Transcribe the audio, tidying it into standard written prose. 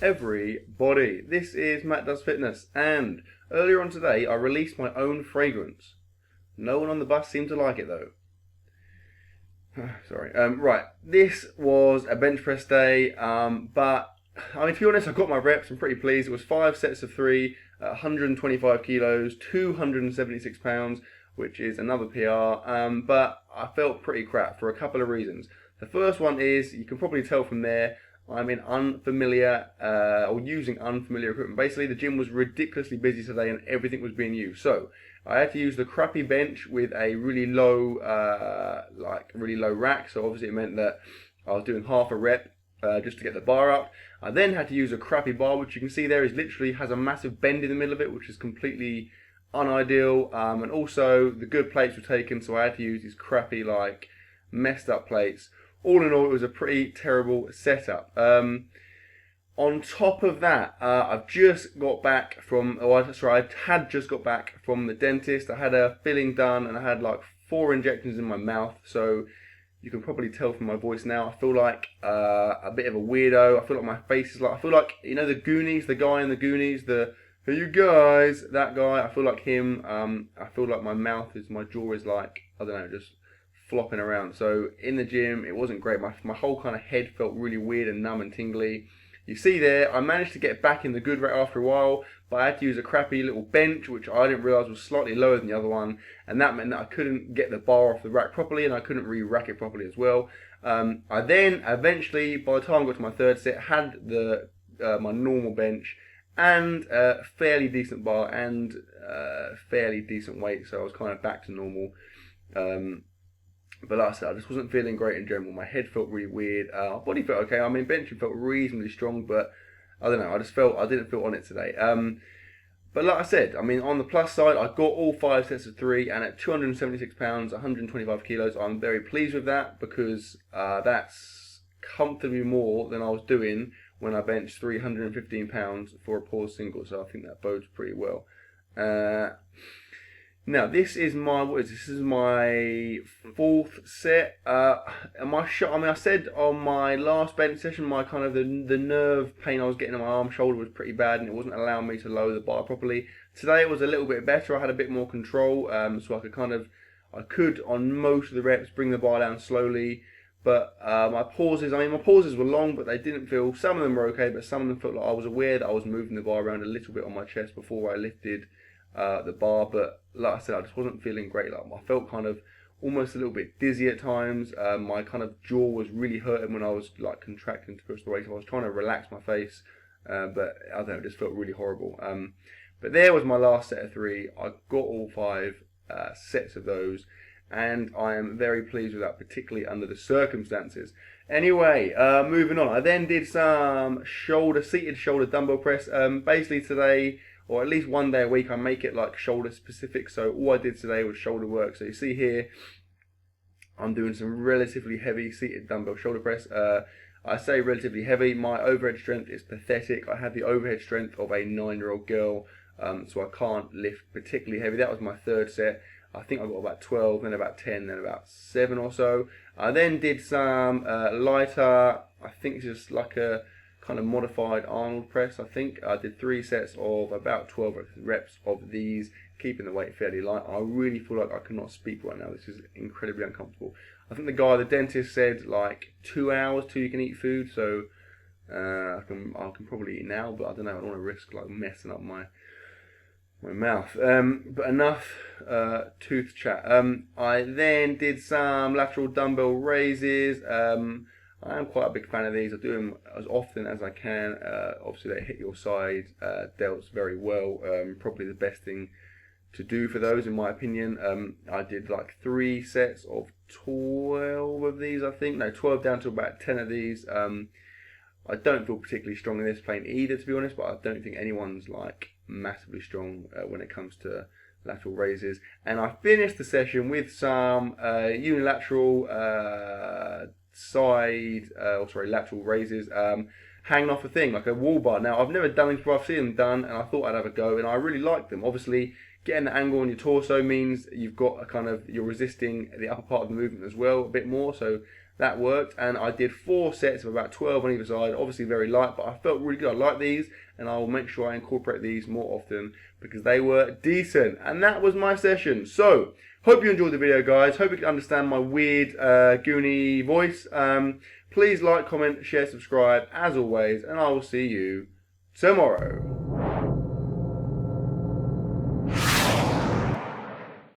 Everybody, this is Matt Does Fitness, and earlier on today I released my own fragrance. No one on the bus seemed to like it though. Sorry. Right, this was a bench press day, but I mean, to be honest, I got my reps. I'm pretty pleased. It was 5 sets of 3, 125 kilos, 276 pounds, which is another PR. But I felt pretty crap for a couple of reasons. The first one is, you can probably tell from there, I'm in unfamiliar or using unfamiliar equipment. Basically, the gym was ridiculously busy today and everything was being used. So I had to use the crappy bench with a really low, really low rack. So obviously it meant that I was doing half a rep just to get the bar up. I then had to use a crappy bar, which you can see there is literally has a massive bend in the middle of it, which is completely unideal. And also the good plates were taken, so I had to use these crappy, like, messed up plates. All in all, it was a pretty terrible setup. On top of that, I've just got back from, I had just got back from the dentist. I had a filling done and I had like 4 injections in my mouth. So you can probably tell from my voice now, I feel like a bit of a weirdo. I feel like my face is like, I feel like, you know, the Goonies, the guy in the Goonies, hey you guys, that guy, I feel like him. I feel like my jaw is like, I don't know, just flopping around. So in the gym, it wasn't great. My whole kind of head felt really weird and numb and tingly. You see there, I managed to get back in the good rate after a while, but I had to use a crappy little bench, which I didn't realise was slightly lower than the other one, and that meant that I couldn't get the bar off the rack properly, and I couldn't re-rack it properly as well. I then eventually, by the time I got to my third set, had my normal bench and fairly decent bar and fairly decent weight, so I was kind of back to normal. But like I said, I just wasn't feeling great in general. My head felt really weird. My body felt okay. I mean, benching felt reasonably strong, but I don't know. I didn't feel on it today. But like I said, I mean, on the plus side, I got all 5 sets of 3, and at 276 pounds, 125 kilos, I'm very pleased with that because that's comfortably more than I was doing when I benched 315 pounds for a pause single. So I think that bodes pretty well. Now this is my This is my 4th set. My shot. I mean, I said on my last bench session, my kind of the nerve pain I was getting in my arm, shoulder was pretty bad, and it wasn't allowing me to lower the bar properly. Today it was a little bit better. I had a bit more control, so I could on most of the reps bring the bar down slowly. But my pauses were long, but they didn't feel. Some of them were okay, but some of them felt like I was aware that I was moving the bar around a little bit on my chest before I lifted the bar. But like I said, I just wasn't feeling great. Like, I felt kind of almost a little bit dizzy at times. My kind of jaw was really hurting when I was like contracting to push the weight. So I was trying to relax my face, but I don't know, it just felt really horrible. But there was my last set of 3. I got all 5 sets of those, and I am very pleased with that, particularly under the circumstances. Anyway, moving on. I then did some seated shoulder dumbbell press. Basically today, or at least one day a week, I make it like shoulder specific. So all I did today was shoulder work. So you see here, I'm doing some relatively heavy seated dumbbell shoulder press. I say relatively heavy. My overhead strength is pathetic. I have the overhead strength of a 9-year-old girl, so I can't lift particularly heavy. That was my 3rd set. I think I got about 12, then about 10, then about 7 or so. I then did some lighter, I think it's just like a kind of modified Arnold Press. I think I did 3 sets of about 12 reps of these, keeping the weight fairly light. I really feel like I cannot speak right now. This is incredibly uncomfortable. I think the dentist said like 2 hours till you can eat food, so I can probably eat now, but I don't know. I don't want to risk like messing up my mouth. But enough tooth chat. I then did some lateral dumbbell raises. I am quite a big fan of these. I do them as often as I can. Obviously they hit your side delts very well. Probably the best thing to do for those, in my opinion. I did like 3 sets of 12 of these, I think. No, 12 down to about 10 of these. I don't feel particularly strong in this plane either, to be honest, but I don't think anyone's like massively strong when it comes to lateral raises. And I finished the session with some unilateral lateral raises, hanging off a thing like a wall bar. Now I've never done these before. I've seen them done, and I thought I'd have a go, and I really like them. Obviously, getting the angle on your torso means you've got you're resisting the upper part of the movement as well a bit more. So that worked, and I did 4 sets of about 12 on either side. Obviously very light, but I felt really good. I like these, and I will make sure I incorporate these more often because they were decent. And that was my session. So hope you enjoyed the video, guys. Hope you can understand my weird goony voice. Please like, comment, share, subscribe as always, and I will see you tomorrow.